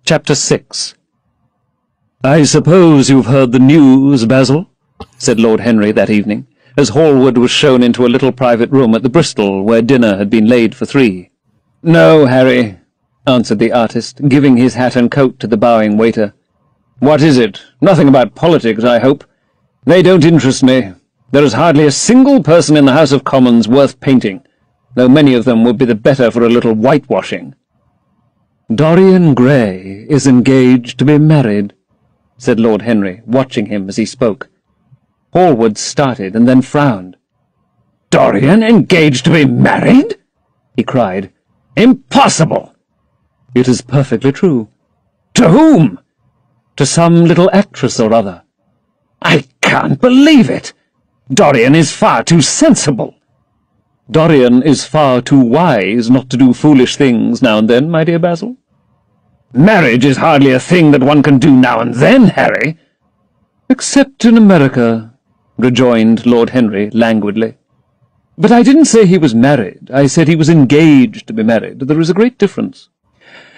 Chapter 6. "I suppose you've heard the news, Basil?" said Lord Henry that evening, as Hallward was shown into a little private room at the Bristol, where dinner had been laid for 3. "No, Harry," answered the artist, giving his hat and coat to the bowing waiter. "What is it? Nothing about politics, I hope. They don't interest me. There is hardly a single person in the House of Commons worth painting, though many of them would be the better for a little whitewashing." "Dorian Gray is engaged to be married," said Lord Henry, watching him as he spoke. Hallward started and then frowned. "Dorian engaged to be married?" he cried. "Impossible!" "It is perfectly true." "To whom?" "To some little actress or other." "I can't believe it! Dorian is far too sensible." "Dorian is far too wise not to do foolish things now and then, my dear Basil." "Marriage is hardly a thing that one can do now and then, Harry." "Except in America," rejoined Lord Henry languidly. "But I didn't say he was married. I said he was engaged to be married. There is a great difference.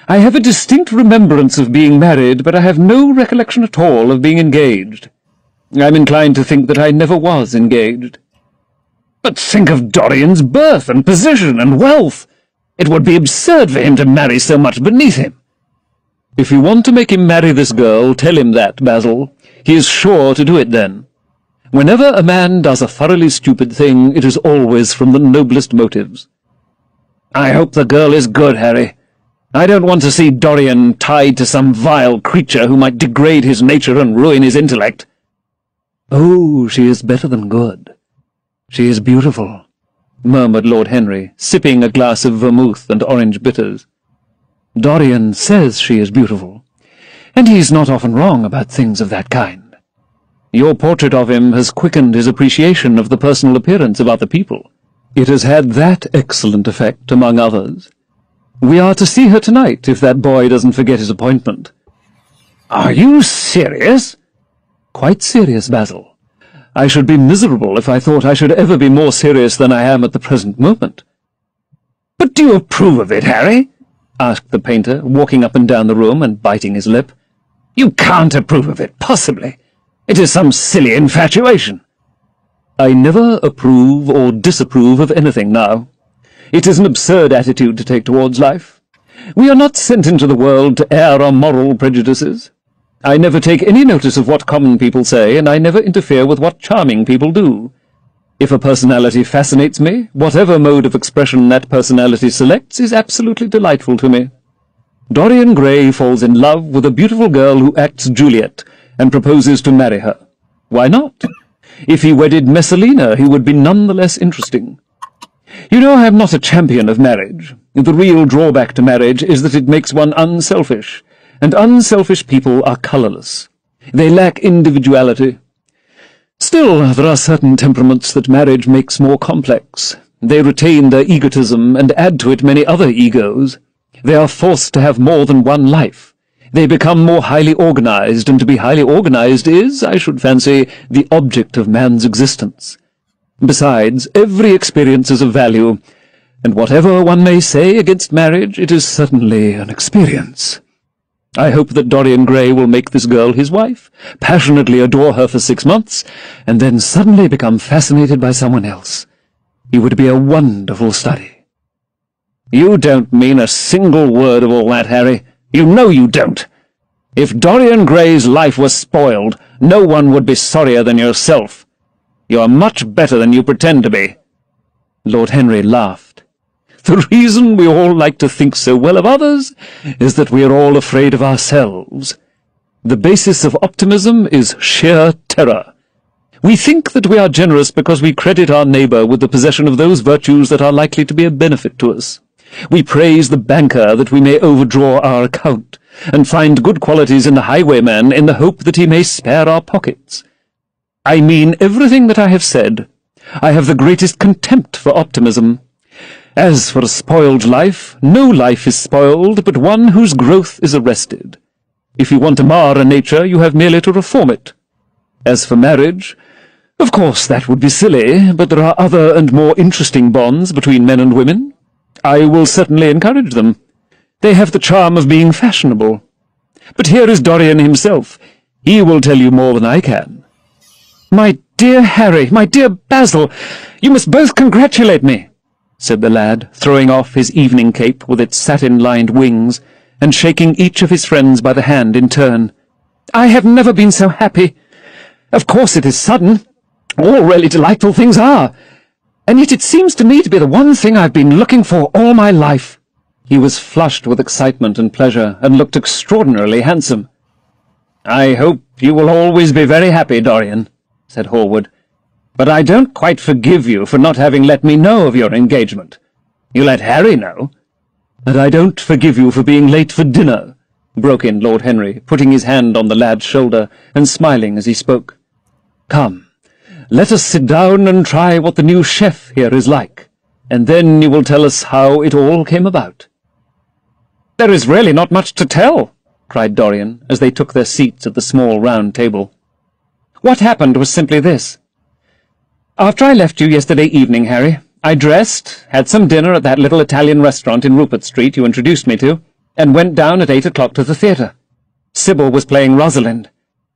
I have a distinct remembrance of being married, but I have no recollection at all of being engaged. I'm inclined to think that I never was engaged." "But think of Dorian's birth and position and wealth. It would be absurd for him to marry so much beneath him." "If you want to make him marry this girl, tell him that, Basil. He is sure to do it then. Whenever a man does a thoroughly stupid thing, it is always from the noblest motives." "I hope the girl is good, Harry. I don't want to see Dorian tied to some vile creature who might degrade his nature and ruin his intellect." "Oh, she is better than good. She is beautiful," murmured Lord Henry, sipping a glass of vermouth and orange bitters. "Dorian says she is beautiful, and he's not often wrong about things of that kind. Your portrait of him has quickened his appreciation of the personal appearance of other people. It has had that excellent effect, among others. We are to see her tonight, if that boy doesn't forget his appointment." "Are you serious?" "Quite serious, Basil. I should be miserable if I thought I should ever be more serious than I am at the present moment." "But do you approve of it, Harry?" asked the painter, walking up and down the room and biting his lip. "You can't approve of it, possibly. It is some silly infatuation." "I never approve or disapprove of anything now. It is an absurd attitude to take towards life. We are not sent into the world to air our moral prejudices. I never take any notice of what common people say, and I never interfere with what charming people do. If a personality fascinates me, whatever mode of expression that personality selects is absolutely delightful to me. Dorian Gray falls in love with a beautiful girl who acts Juliet, and proposes to marry her. Why not? If he wedded Messalina, he would be none the less interesting. You know, I am not a champion of marriage. The real drawback to marriage is that it makes one unselfish, and unselfish people are colourless. They lack individuality. Still, there are certain temperaments that marriage makes more complex. They retain their egotism and add to it many other egos. They are forced to have more than one life. They become more highly organized, and to be highly organized is, I should fancy, the object of man's existence. Besides, every experience is of value, and whatever one may say against marriage, it is certainly an experience. I hope that Dorian Gray will make this girl his wife, passionately adore her for 6 months, and then suddenly become fascinated by someone else. He would be a wonderful study." "You don't mean a single word of all that, Harry. You know you don't. If Dorian Gray's life was spoiled, no one would be sorrier than yourself. You are much better than you pretend to be." Lord Henry laughed. "The reason we all like to think so well of others is that we are all afraid of ourselves. The basis of optimism is sheer terror. We think that we are generous because we credit our neighbour with the possession of those virtues that are likely to be a benefit to us. We praise the banker that we may overdraw our account, and find good qualities in the highwayman in the hope that he may spare our pockets. I mean everything that I have said. I have the greatest contempt for optimism. As for a spoiled life, no life is spoiled but one whose growth is arrested. If you want to mar a nature, you have merely to reform it. As for marriage, of course that would be silly, but there are other and more interesting bonds between men and women. I will certainly encourage them. They have the charm of being fashionable. But here is Dorian himself. He will tell you more than I can." "My dear Harry, my dear Basil, you must both congratulate me," said the lad, throwing off his evening cape with its satin-lined wings, and shaking each of his friends by the hand in turn. "I have never been so happy. Of course it is sudden. All really delightful things are. And yet it seems to me to be the one thing I've been looking for all my life." He was flushed with excitement and pleasure, and looked extraordinarily handsome. "I hope you will always be very happy, Dorian," said Hallward. "But I don't quite forgive you for not having let me know of your engagement. You let Harry know." "And I don't forgive you for being late for dinner," broke in Lord Henry, putting his hand on the lad's shoulder and smiling as he spoke. "Come, let us sit down and try what the new chef here is like, and then you will tell us how it all came about." "There is really not much to tell," cried Dorian, as they took their seats at the small round table. "What happened was simply this. After I left you yesterday evening, Harry, I dressed, had some dinner at that little Italian restaurant in Rupert Street you introduced me to, and went down at 8 o'clock to the theatre. Sybil was playing Rosalind.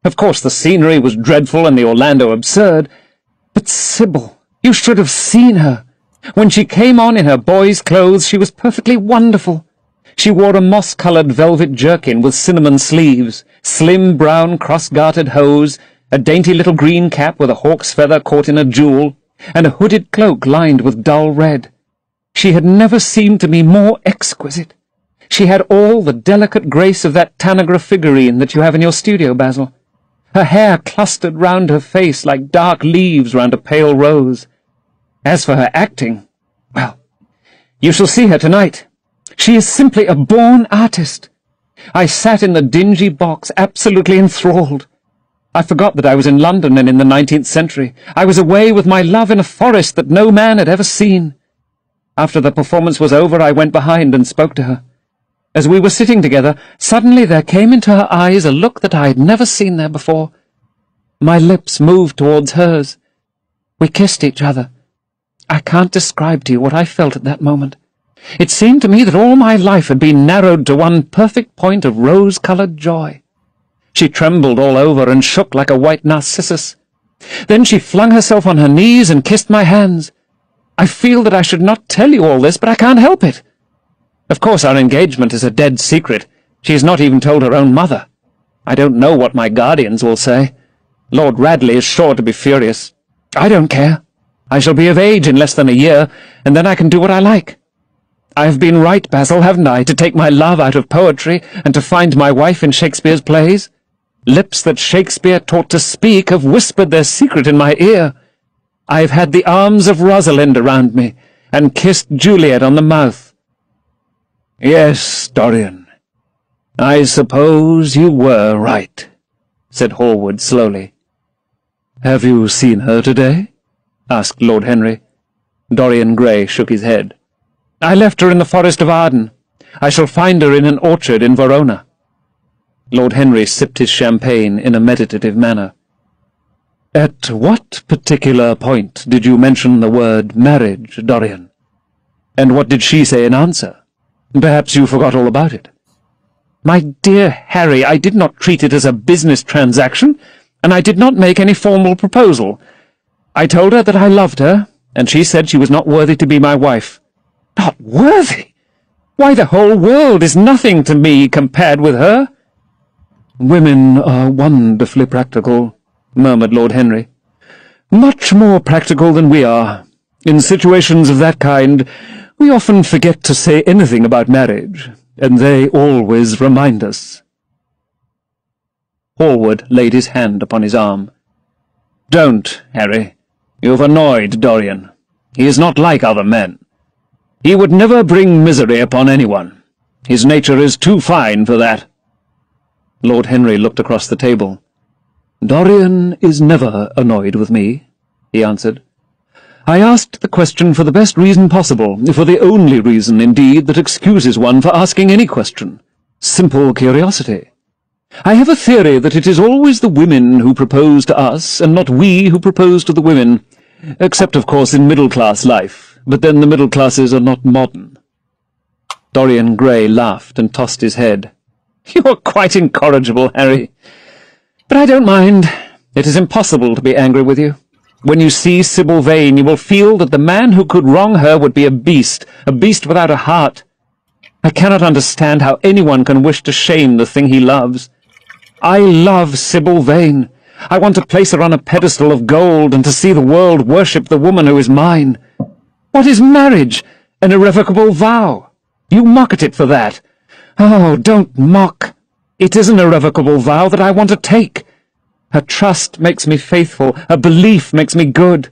Of course the scenery was dreadful and the Orlando absurd, but Sybil, you should have seen her. When she came on in her boy's clothes, she was perfectly wonderful. She wore a moss-coloured velvet jerkin with cinnamon sleeves, slim brown cross-gartered hose, a dainty little green cap with a hawk's feather caught in a jewel, and a hooded cloak lined with dull red. She had never seemed to me more exquisite. She had all the delicate grace of that Tanagra figurine that you have in your studio, Basil. Her hair clustered round her face like dark leaves round a pale rose. As for her acting, well, you shall see her tonight. She is simply a born artist. I sat in the dingy box absolutely enthralled. I forgot that I was in London and in the 19th century. I was away with my love in a forest that no man had ever seen. After the performance was over, I went behind and spoke to her. As we were sitting together, suddenly there came into her eyes a look that I had never seen there before. My lips moved towards hers. We kissed each other. I can't describe to you what I felt at that moment. It seemed to me that all my life had been narrowed to one perfect point of rose-coloured joy. She trembled all over and shook like a white narcissus. Then she flung herself on her knees and kissed my hands. I feel that I should not tell you all this, but I can't help it. Of course our engagement is a dead secret. She has not even told her own mother. I don't know what my guardians will say. Lord Radley is sure to be furious. I don't care. I shall be of age in less than a year, and then I can do what I like. I have been right, Basil, haven't I, to take my love out of poetry and to find my wife in Shakespeare's plays? Lips that Shakespeare taught to speak have whispered their secret in my ear. I have had the arms of Rosalind around me, and kissed Juliet on the mouth. Yes, Dorian, I suppose you were right, said Hallward slowly. Have you seen her today? Asked Lord Henry. Dorian Gray shook his head. I left her in the Forest of Arden. I shall find her in an orchard in Verona. Lord Henry sipped his champagne in a meditative manner. At what particular point did you mention the word marriage, Dorian? And what did she say in answer? Perhaps you forgot all about it. My dear Harry, I did not treat it as a business transaction, and I did not make any formal proposal. I told her that I loved her, and she said she was not worthy to be my wife. Not worthy? Why, the whole world is nothing to me compared with her. Women are wonderfully practical, murmured Lord Henry. Much more practical than we are. In situations of that kind, we often forget to say anything about marriage, and they always remind us. Hallward laid his hand upon his arm. Don't, Harry. You've annoyed Dorian. He is not like other men. He would never bring misery upon anyone. His nature is too fine for that. Lord Henry looked across the table. Dorian is never annoyed with me, he answered. I asked the question for the best reason possible, for the only reason, indeed, that excuses one for asking any question. Simple curiosity. I have a theory that it is always the women who propose to us, and not we who propose to the women, except, of course, in middle-class life, but then the middle classes are not modern. Dorian Gray laughed and tossed his head. "You're quite incorrigible, Harry. But I don't mind. It is impossible to be angry with you. When you see Sybil Vane, you will feel that the man who could wrong her would be a beast without a heart. I cannot understand how anyone can wish to shame the thing he loves. I love Sybil Vane. I want to place her on a pedestal of gold and to see the world worship the woman who is mine. What is marriage? An irrevocable vow. You mock at it for that. Oh, don't mock. It is an irrevocable vow that I want to take. Her trust makes me faithful. Her belief makes me good.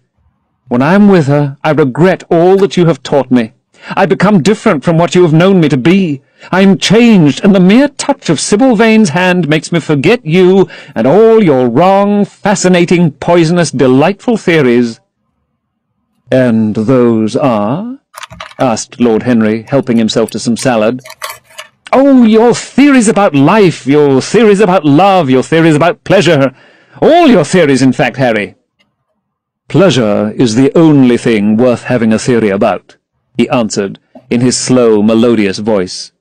When I am with her, I regret all that you have taught me. I become different from what you have known me to be. I am changed, and the mere touch of Sybil Vane's hand makes me forget you and all your wrong, fascinating, poisonous, delightful theories." "And those are?" asked Lord Henry, helping himself to some salad. "Oh, your theories about life, your theories about love, your theories about pleasure. All your theories, in fact, Harry." "Pleasure is the only thing worth having a theory about," he answered, in his slow, melodious voice.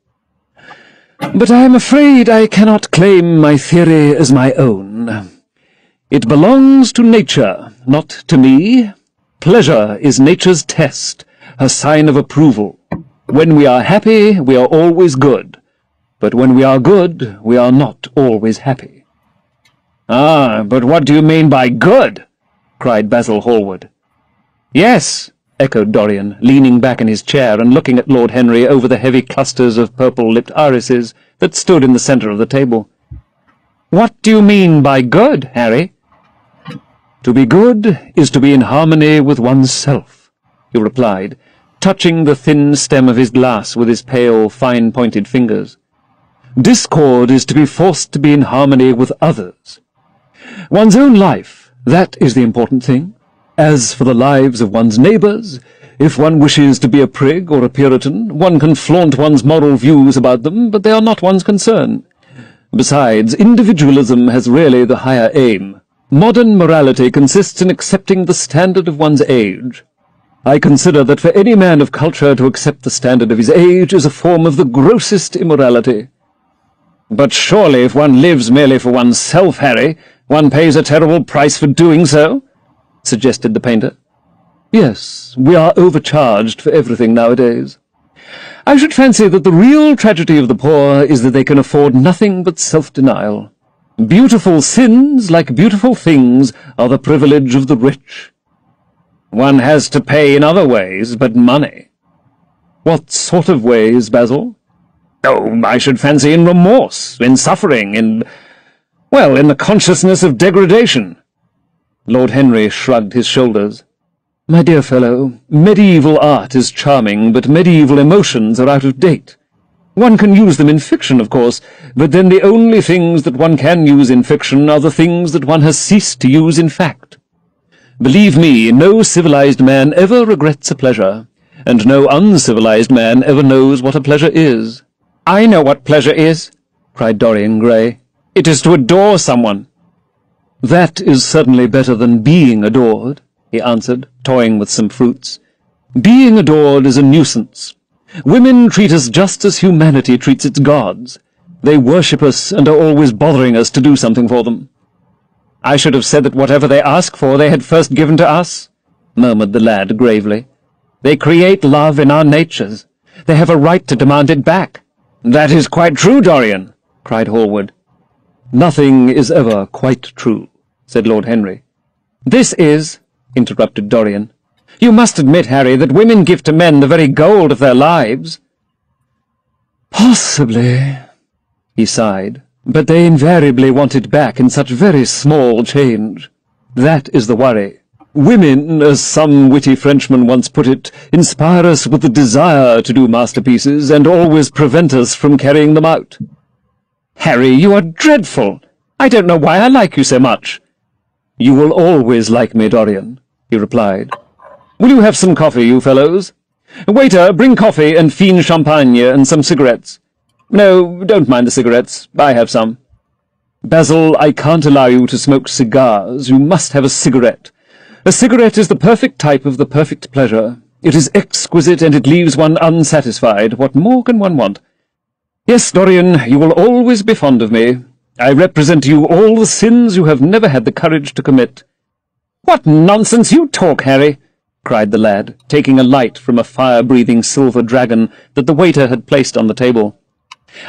"But I am afraid I cannot claim my theory as my own. It belongs to nature, not to me. Pleasure is nature's test, her sign of approval. When we are happy, we are always good. But when we are good, we are not always happy." "Ah, but what do you mean by good?" cried Basil Hallward. "Yes," echoed Dorian, leaning back in his chair and looking at Lord Henry over the heavy clusters of purple-lipped irises that stood in the centre of the table. "What do you mean by good, Harry?" "To be good is to be in harmony with one's self," he replied, touching the thin stem of his glass with his pale, fine-pointed fingers. "Discord is to be forced to be in harmony with others. One's own life, that is the important thing. As for the lives of one's neighbours, if one wishes to be a prig or a Puritan, one can flaunt one's moral views about them, but they are not one's concern. Besides, individualism has really the higher aim. Modern morality consists in accepting the standard of one's age. I consider that for any man of culture to accept the standard of his age is a form of the grossest immorality." "But surely if one lives merely for oneself, Harry, one pays a terrible price for doing so?" suggested the painter. "Yes, we are overcharged for everything nowadays. I should fancy that the real tragedy of the poor is that they can afford nothing but self-denial. Beautiful sins, like beautiful things, are the privilege of the rich." "One has to pay in other ways, but money." "What sort of ways, Basil?" "Oh, I should fancy in remorse, in suffering, in the consciousness of degradation." Lord Henry shrugged his shoulders. "My dear fellow, medieval art is charming, but medieval emotions are out of date. One can use them in fiction, of course, but then the only things that one can use in fiction are the things that one has ceased to use in fact. Believe me, no civilized man ever regrets a pleasure, and no uncivilized man ever knows what a pleasure is." "I know what pleasure is," cried Dorian Gray. "It is to adore someone." "That is certainly better than being adored," he answered, toying with some fruits. "Being adored is a nuisance. Women treat us just as humanity treats its gods. They worship us and are always bothering us to do something for them." "I should have said that whatever they ask for they had first given to us," murmured the lad gravely. "They create love in our natures. They have a right to demand it back." "That is quite true, Dorian," cried Hallward. "Nothing is ever quite true," said Lord Henry. "This is," interrupted Dorian. "You must admit, Harry, that women give to men the very gold of their lives." "Possibly," he sighed, "but they invariably want it back in such very small change. That is the worry. Women, as some witty Frenchman once put it, inspire us with the desire to do masterpieces and always prevent us from carrying them out." "Harry, you are dreadful. I don't know why I like you so much." "You will always like me, Dorian," he replied. "Will you have some coffee, you fellows? Waiter, bring coffee and fine champagne and some cigarettes. No, don't mind the cigarettes. I have some." "Basil, I can't allow you to smoke cigars. You must have a cigarette. A cigarette is the perfect type of the perfect pleasure. It is exquisite, and it leaves one unsatisfied. What more can one want?" Yes, Dorian, you will always be fond of me. I represent to you all the sins you have never had the courage to commit." "What nonsense you talk, Harry!" cried the lad, taking a light from a fire-breathing silver dragon that the waiter had placed on the table.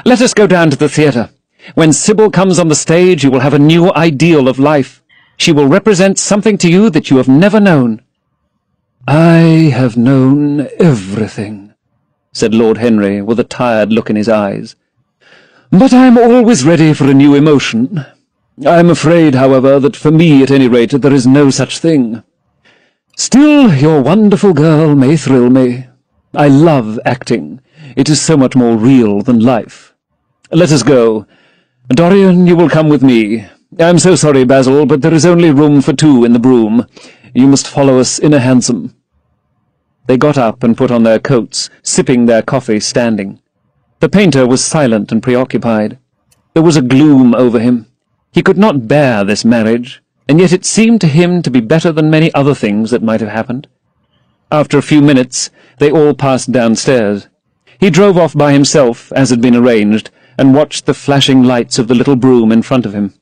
"Let us go down to the theatre. When Sybil comes on the stage, you will have a new ideal of life. She will represent something to you that you have never known." "I have known everything," said Lord Henry, with a tired look in his eyes. "But I am always ready for a new emotion. I am afraid, however, that for me, at any rate, there is no such thing. Still, your wonderful girl may thrill me. I love acting. It is so much more real than life. Let us go. Dorian, you will come with me. I am so sorry, Basil, but there is only room for two in the brougham. You must follow us in a hansom." They got up and put on their coats, sipping their coffee standing. The painter was silent and preoccupied. There was a gloom over him. He could not bear this marriage, and yet it seemed to him to be better than many other things that might have happened. After a few minutes, they all passed downstairs. He drove off by himself, as had been arranged, and watched the flashing lights of the little brougham in front of him.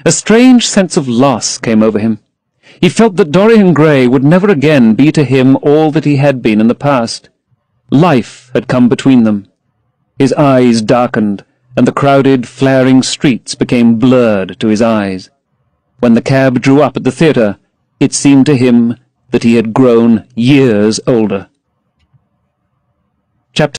A strange sense of loss came over him. He felt that Dorian Gray would never again be to him all that he had been in the past. Life had come between them. His eyes darkened, and the crowded, flaring streets became blurred to his eyes. When the cab drew up at the theatre, it seemed to him that he had grown years older.